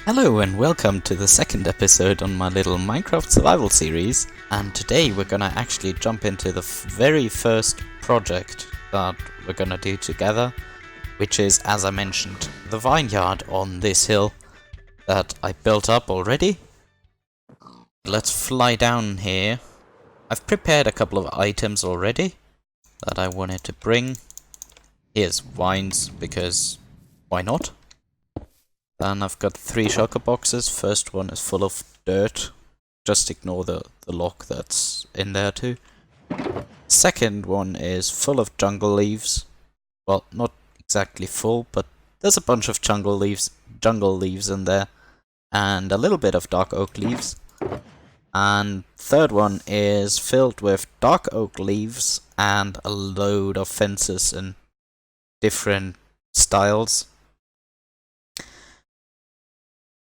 Hello and welcome to the second episode on my little Minecraft survival series, and today we're gonna actually jump into the very first project that we're gonna do together, which is, as I mentioned, the vineyard on this hill that I built up already. Let's fly down here. I've prepared a couple of items already that I wanted to bring. Here's vines, because why not? Then I've got 3 shulker boxes. First one is full of dirt. Just ignore the lock that's in there too. Second one is full of jungle leaves. Well, not exactly full, but there's a bunch of jungle leaves in there. And a little bit of dark oak leaves. And third one is filled with dark oak leaves and a load of fences in different styles.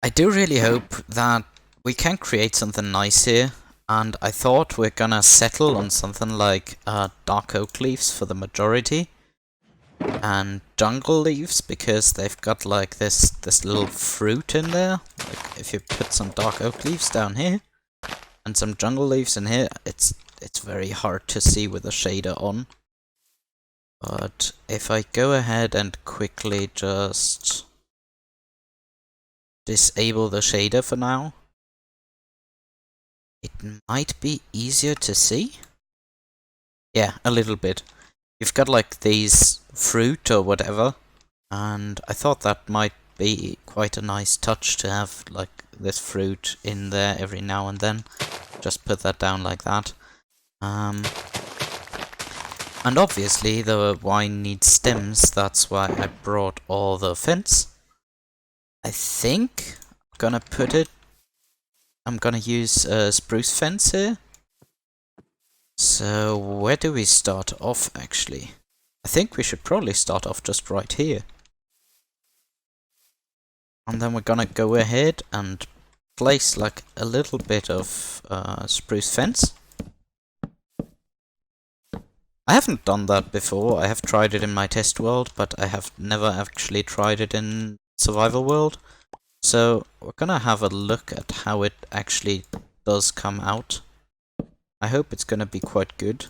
I do really hope that we can create something nice here, and I thought we're gonna settle on something like dark oak leaves for the majority, and jungle leaves because they've got like this little fruit in there. Like if you put some dark oak leaves down here and some jungle leaves in here, it's very hard to see with the shader on. But if I go ahead and quickly just disable the shader for now, it might be easier to see. Yeah, a little bit. You've got like these fruit or whatever, and I thought that might be quite a nice touch to have like this fruit in there every now and then. Just put that down like that. And obviously the wine needs stems, that's why I brought all the fence. I think I'm gonna use a spruce fence here. So where do we start off actually? I think we should probably start off just right here. And then we're gonna go ahead and place like a little bit of spruce fence. I haven't done that before. I have tried it in my test world, but I have never actually tried it in survival world. So we're gonna have a look at how it actually does come out. I hope it's gonna be quite good.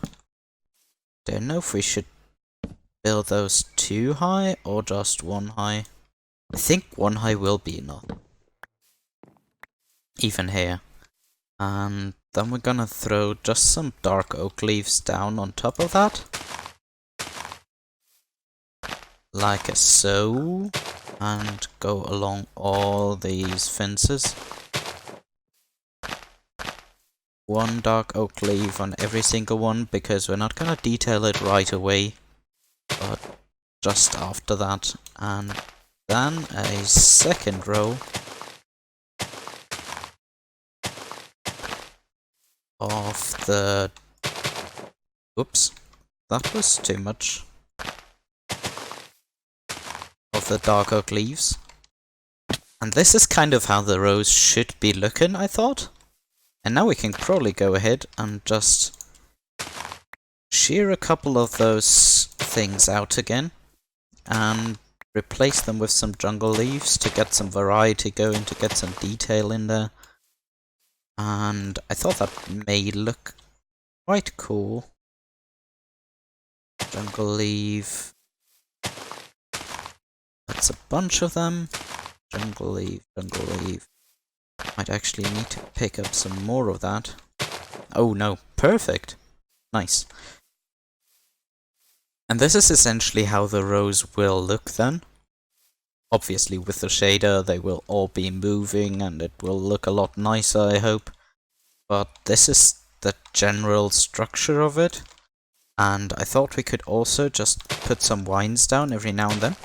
Don't know if we should build those 2 high or just 1 high. I think 1 high will be enough. Even here. And then we're gonna throw just some dark oak leaves down on top of that. Like so. And go along all these fences. 1 dark oak leaf on every single one, because we're not gonna detail it right away, but just after that. And then a second row of the... Oops, that was too much. Of the dark oak leaves. And this is kind of how the rows should be looking, I thought. And now we can probably go ahead and just shear a couple of those things out again and replace them with some jungle leaves to get some variety going, to get some detail in there. And I thought that may look quite cool. Jungle leaf. That's a bunch of them. Jungle leaf, jungle leaf. Might actually need to pick up some more of that. Oh no, perfect. Nice. And this is essentially how the rows will look then. Obviously with the shader they will all be moving and it will look a lot nicer, I hope. But this is the general structure of it. And I thought we could also just put some vines down every now and then.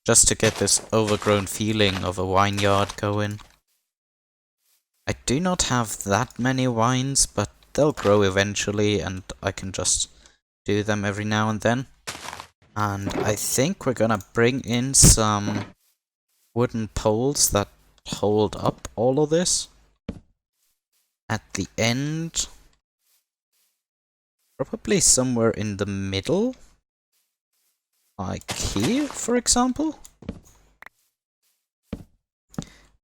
Just to get this overgrown feeling of a vineyard going. I do not have that many vines, but they'll grow eventually and I can just do them every now and then. And I think we're gonna bring in some wooden poles that hold up all of this. At the end, probably somewhere in the middle. Like here, for example.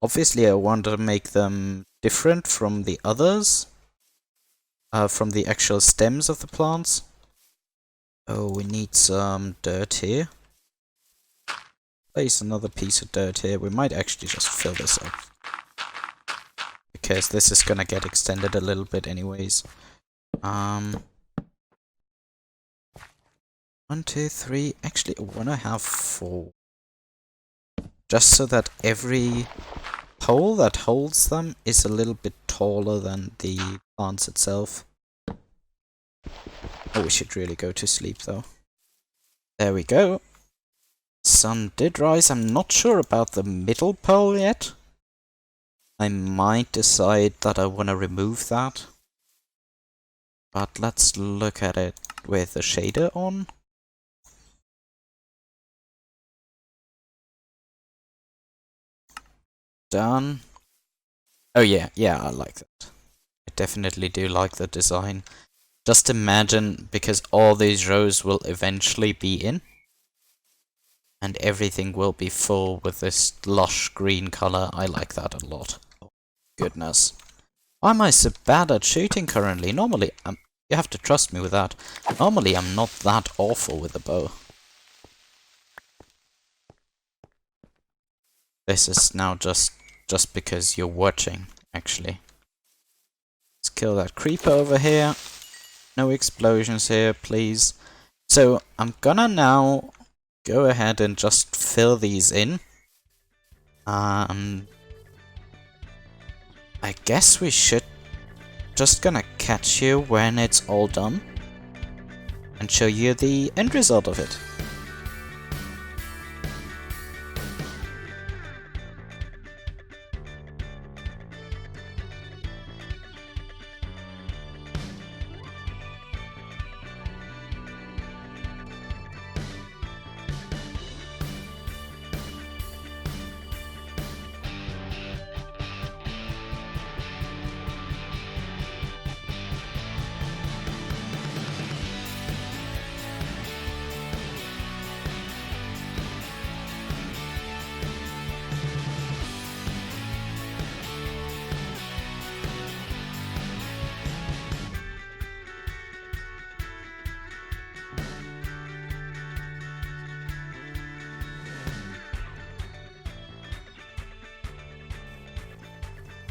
Obviously, I want to make them different from the others, from the actual stems of the plants. Oh, we need some dirt here. Place another piece of dirt here. We might actually just fill this up, because this is gonna get extended a little bit anyways. 1, 2, 3. Actually, I wanna have 4. Just so that every pole that holds them is a little bit taller than the plants itself. Oh, we should really go to sleep though. There we go. Sun did rise. I'm not sure about the middle pole yet. I might decide that I want to remove that. But let's look at it with the shader on. Done. Oh yeah, I like that. I definitely do like the design. Just imagine, because all these rows will eventually be in. And everything will be full with this lush green color. I like that a lot. Oh, goodness. Why am I so bad at shooting currently? Normally, you have to trust me with that. Normally, I'm not that awful with the bow. This is now just because you're watching, actually. Let's kill that creeper over here. No explosions here, please. So, I'm gonna now go ahead and just fill these in. I guess we should just gonna catch you when it's all done and show you the end result of it.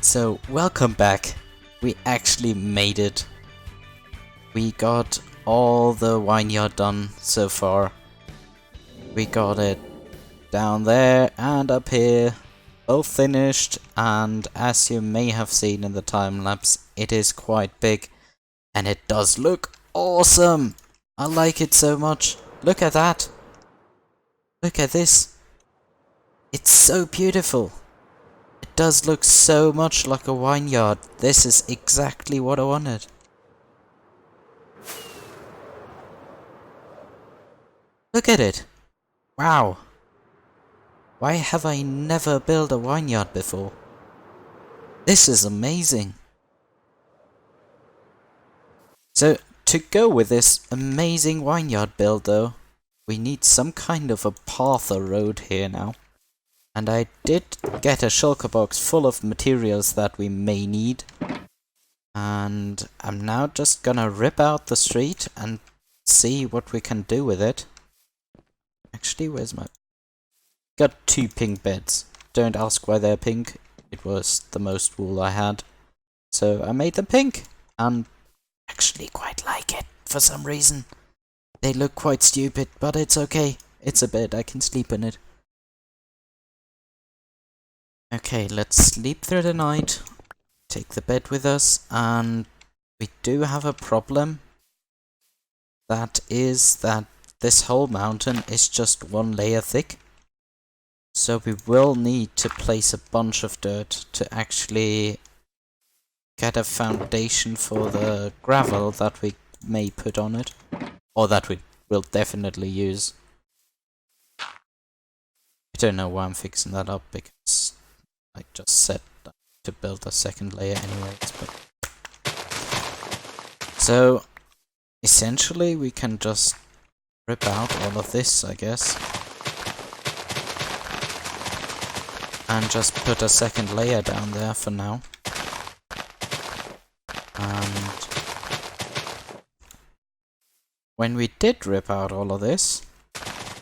So, welcome back. We actually made it. We got all the vineyard done so far. We got it down there and up here, both finished, and as you may have seen in the time lapse, it is quite big, and it does look awesome. I like it so much. Look at that. Look at this. It's so beautiful. It does look so much like a vineyard. This is exactly what I wanted. Look at it. Wow. Why have I never built a vineyard before? This is amazing. So, to go with this amazing vineyard build though, we need some kind of a path or road here now. And I did get a shulker box full of materials that we may need. And I'm now just gonna rip out the street and see what we can do with it. Actually, where's my... Got 2 pink beds. Don't ask why they're pink. It was the most wool I had. So I made them pink. And actually quite like it for some reason. They look quite stupid, but it's okay. It's a bed, I can sleep in it. Okay, let's sleep through the night. Take the bed with us, and we do have a problem. That is that this whole mountain is just 1 layer thick. So we will need to place a bunch of dirt to actually get a foundation for the gravel that we may put on it. Or that we will definitely use. I don't know why I'm fixing that up, because I just said to build a 2nd layer anyways, but... So, essentially we can just rip out all of this, I guess. and just put a second layer down there for now. And when we did rip out all of this,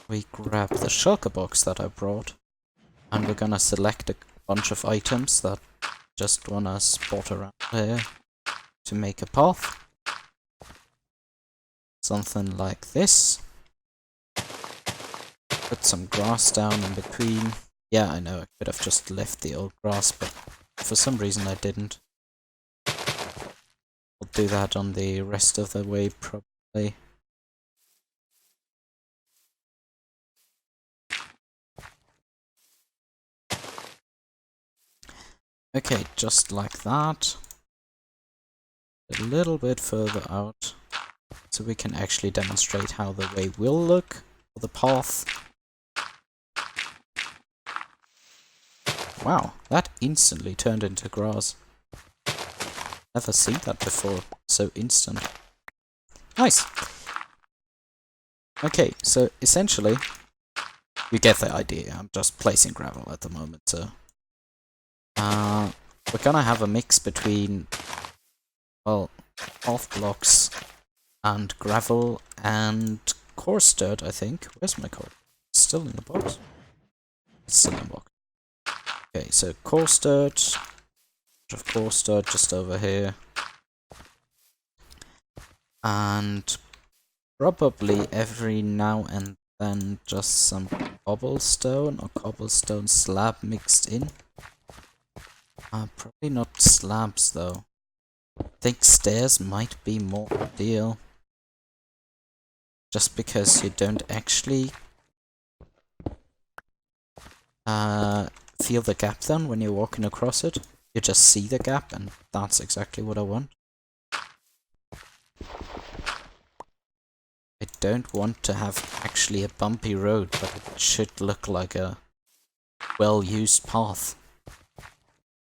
we grab the shulker box that I brought, and we're gonna select a bunch of items that just wanna spot around here to make a path. Something like this. Put some grass down in between. Yeah, I know, I could have just left the old grass, but for some reason I didn't. I'll do that on the rest of the way, probably. Okay, just like that. A little bit further out, so we can actually demonstrate how the way will look for the path. Wow, that instantly turned into grass. Never seen that before, so instant. Nice! Okay, so essentially, you get the idea. I'm just placing gravel at the moment, so... we're gonna have a mix between, well, path blocks and gravel and coarse dirt, I think. Where's my coarse? It's still in the box? It's still in the box. Okay, so coarse dirt, of coarse dirt just over here. And probably every now and then just some cobblestone or cobblestone slab mixed in. Probably not slabs though. I think stairs might be more ideal. Just because you don't actually feel the gap then when you're walking across it. You just see the gap, and that's exactly what I want. I don't want to have actually a bumpy road, but it should look like a well-used path.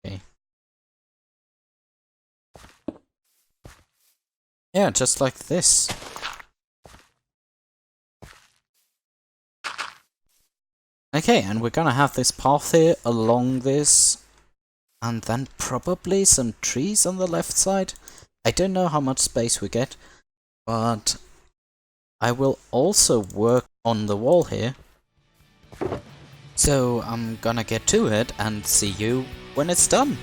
Okay. Yeah, just like this. Okay, and we're gonna have this path here along this, and then probably some trees on the left side. I don't know how much space we get, but I will also work on the wall here. So I'm gonna get to it and see you when it's done.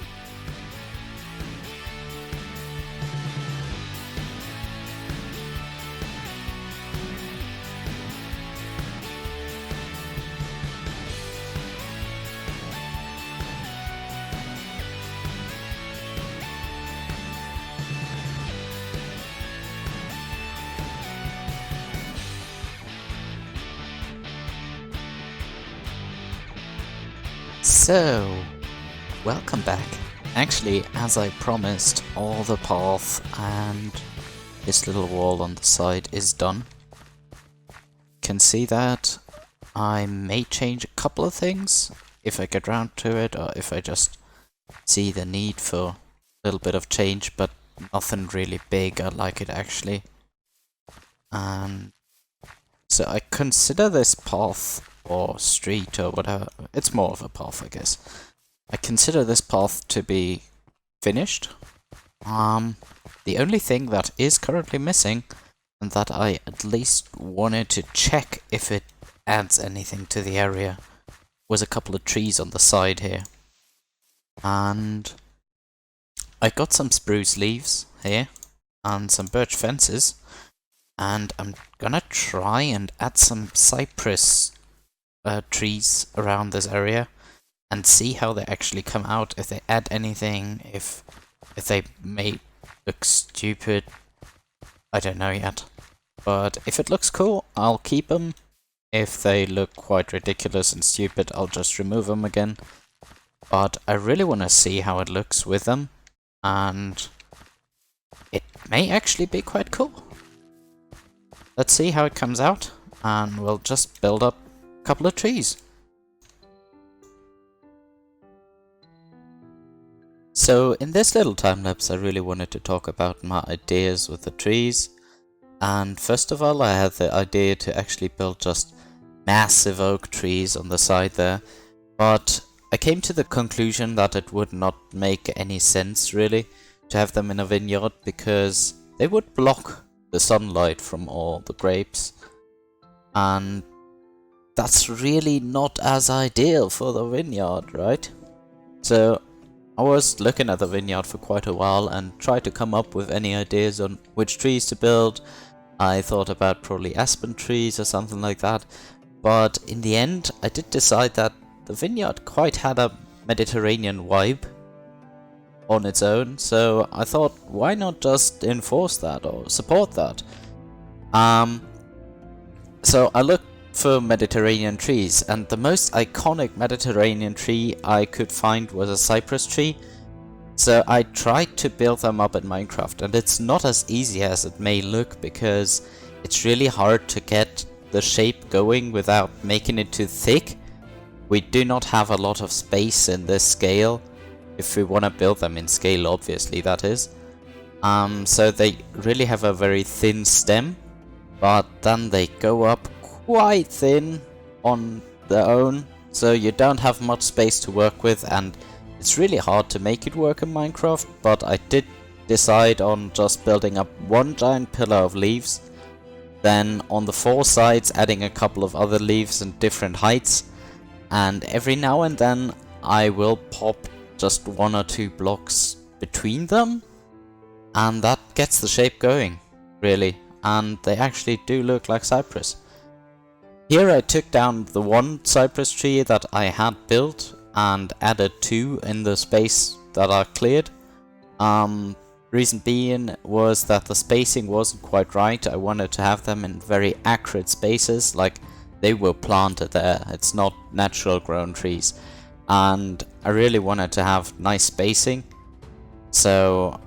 So, welcome back. Actually, as I promised, all the path and this little wall on the side is done. Can see that I may change a couple of things if I get round to it, or if I just see the need for a little bit of change, but nothing really big. I like it actually. And so I consider this path or street or whatever, it's more of a path, I guess. I consider this path to be finished. The only thing that is currently missing, and that I at least wanted to check if it adds anything to the area, was a couple of trees on the side here. And I got some spruce leaves here, and some birch fences, and I'm gonna try and add some cypress trees around this area and see how they actually come out, if they add anything, if they may look stupid. I don't know yet, but if it looks cool, I'll keep them. If they look quite ridiculous and stupid, I'll just remove them again. But I really want to see how it looks with them, and it may actually be quite cool. Let's see how it comes out, and we'll just build up couple of trees. So in this little time lapse I really wanted to talk about my ideas with the trees, and first of all I had the idea to actually build just massive oak trees on the side there, but I came to the conclusion that it would not make any sense really to have them in a vineyard because they would block the sunlight from all the grapes, and that's really not as ideal for the vineyard, right? So I was looking at the vineyard for quite a while and tried to come up with any ideas on which trees to build. I thought about probably aspen trees or something like that, but in the end I did decide that the vineyard quite had a Mediterranean vibe on its own, so I thought, why not just enforce that or support that? So I looked for Mediterranean trees, and the most iconic Mediterranean tree I could find was a cypress tree. So I tried to build them up in Minecraft, and it's not as easy as it may look because it's really hard to get the shape going without making it too thick. We do not have a lot of space in this scale, if we want to build them in scale, obviously, that is. So they really have a very thin stem, but then they go up quite thin on their own, so you don't have much space to work with, and it's really hard to make it work in Minecraft. But I did decide on just building up one giant pillar of leaves, then on the four sides adding a couple of other leaves in different heights, and every now and then I will pop just one or two blocks between them, and that gets the shape going, really, and they actually do look like cypress. Here I took down the one cypress tree that I had built and added two in the space that I cleared. Reason being was that the spacing wasn't quite right. I wanted to have them in very accurate spaces, like they were planted there. It's not natural grown trees, and I really wanted to have nice spacing. So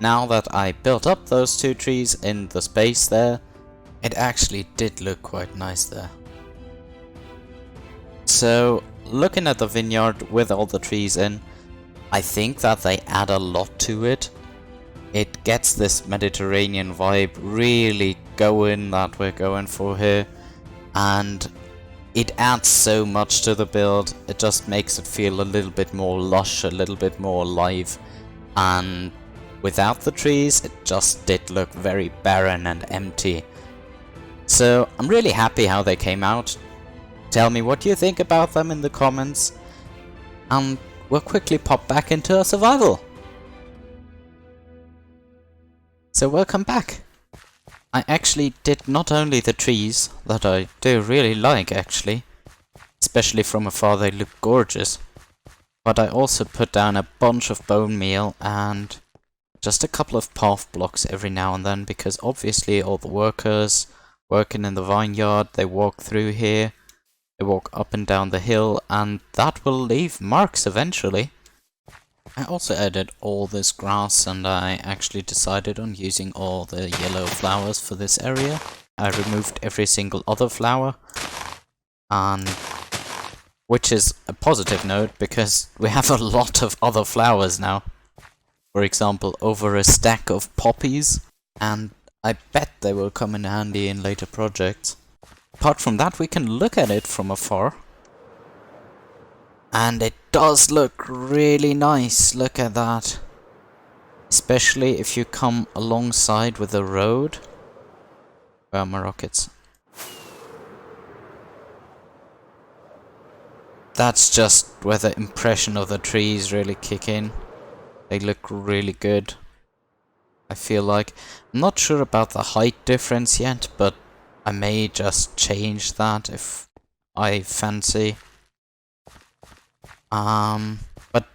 now that I built up those two trees in the space there, it actually did look quite nice there. So looking at the vineyard with all the trees in, I think that they add a lot to it. It gets this Mediterranean vibe really going that we're going for here, and it adds so much to the build. It just makes it feel a little bit more lush, a little bit more alive, and without the trees it just did look very barren and empty. So I'm really happy how they came out. Tell me what you think about them in the comments, and we'll quickly pop back into our survival. So welcome back. I actually did not only the trees, that I do really like actually, especially from afar they look gorgeous, but I also put down a bunch of bone meal and just a couple of path blocks every now and then, because obviously all the workers working in the vineyard, they walk through here, they walk up and down the hill, and that will leave marks eventually. I also added all this grass, and I actually decided on using all the yellow flowers for this area. I removed every single other flower, and which is a positive note because we have a lot of other flowers now. For example, over a stack of poppies, and I bet they will come in handy in later projects. Apart from that, we can look at it from afar. And it does look really nice, look at that. Especially if you come alongside with the road. Where are my rockets? That's just where the impression of the trees really kick in. They look really good, I feel like. I'm not sure about the height difference yet, but I may just change that if I fancy. But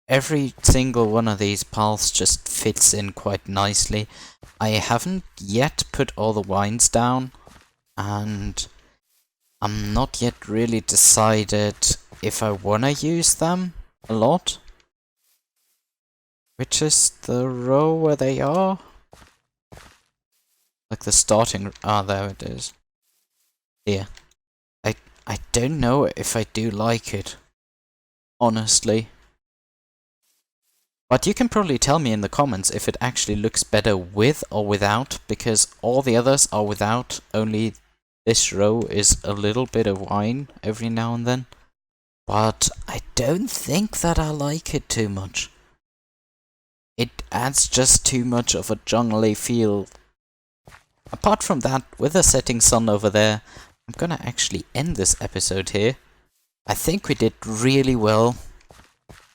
every single one of these paths just fits in quite nicely. I haven't yet put all the vines down, and I'm not yet really decided if I wanna use them a lot. Which is the row where they are? Like the starting... Ah, there it is. Here. I don't know if I do like it, honestly. But you can probably tell me in the comments if it actually looks better with or without, because all the others are without, only this row is a little bit of wine every now and then. But I don't think that I like it too much. It adds just too much of a jungly feel. Apart from that, with the setting sun over there, I'm gonna actually end this episode here. I think we did really well.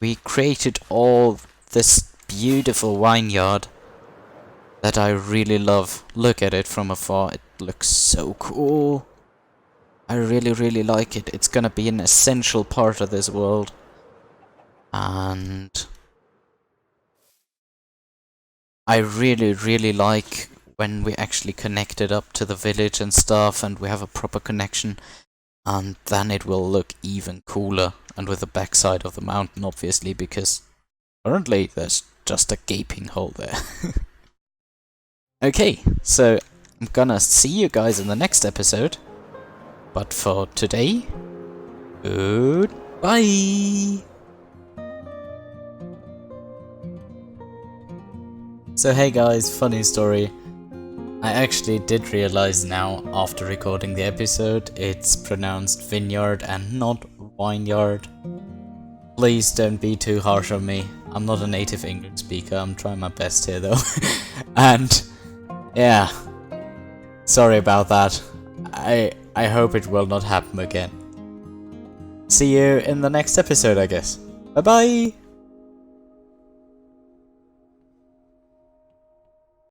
We created all this beautiful vineyard that I really love. Look at it from afar, it looks so cool. I really like it. It's gonna be an essential part of this world. And I really like when we actually connect it up to the village and stuff, and we have a proper connection, and then it will look even cooler, and with the backside of the mountain, obviously, because currently there's just a gaping hole there. Okay, so I'm gonna see you guys in the next episode, but for today, goodbye! So hey guys, funny story. I actually did realize now, after recording the episode, it's pronounced Vineyard and not Vineyard. Please don't be too harsh on me. I'm not a native English speaker, I'm trying my best here though. And yeah, sorry about that. I hope it will not happen again. See you in the next episode, I guess. Bye bye!